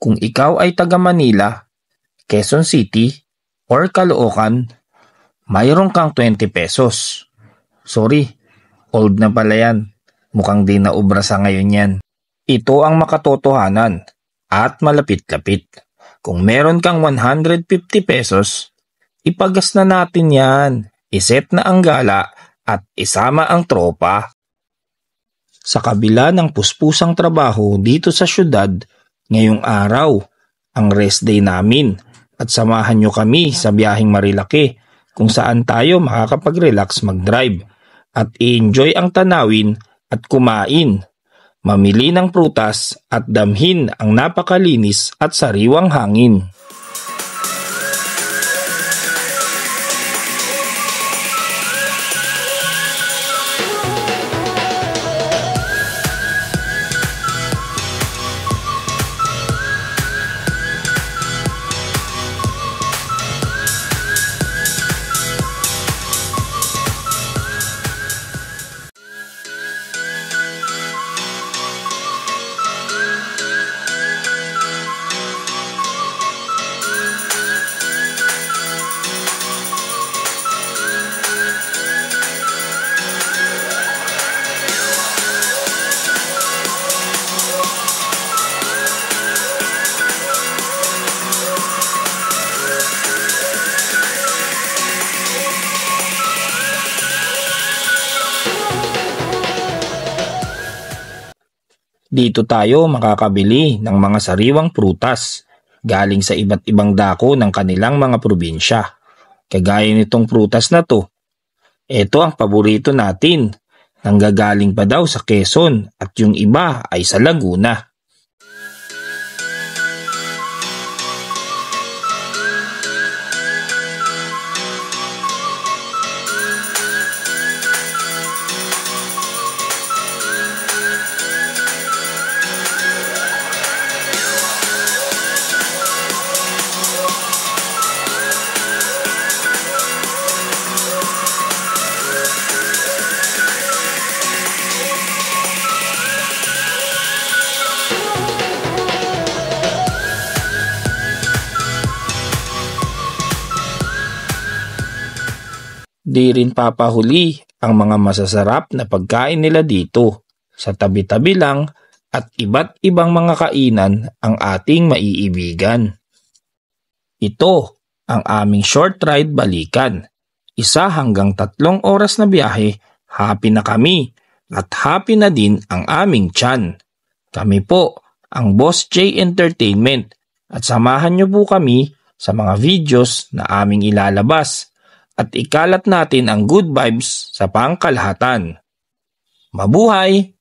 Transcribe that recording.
Kung ikaw ay taga Manila, Quezon City, or Caloocan, mayroon kang 20 pesos. Sorry, old na pala yan. Mukhang di na ubra sa ngayon yan. Ito ang makatotohanan at malapit-lapit. Kung meron kang 150 pesos, ipagas na natin yan. Iset na ang gala at isama ang tropa. Sa kabila ng puspusang trabaho dito sa syudad, ngayong araw, ang rest day namin at samahan nyo kami sa biyaheng Marilaki kung saan tayo makakapag-relax mag-drive at i-enjoy ang tanawin at kumain, mamili ng prutas at damhin ang napakalinis at sariwang hangin. Dito tayo makakabili ng mga sariwang prutas galing sa iba't ibang dako ng kanilang mga probinsya. Kagaya nitong prutas na to. Ito ang paborito natin. Nanggagaling pa daw sa Quezon at yung iba ay sa Laguna. Di rin papahuli ang mga masasarap na pagkain nila dito. Sa tabi-tabi lang at iba't ibang mga kainan ang ating maiibigan. Ito ang aming short ride balikan. 1 hanggang 3 oras na biyahe, happy na kami at happy na din ang aming tiyan. Kami po ang Boss J Entertainment at samahan niyo po kami sa mga videos na aming ilalabas at ikalat natin ang good vibes sa pangkalahatan. Mabuhay!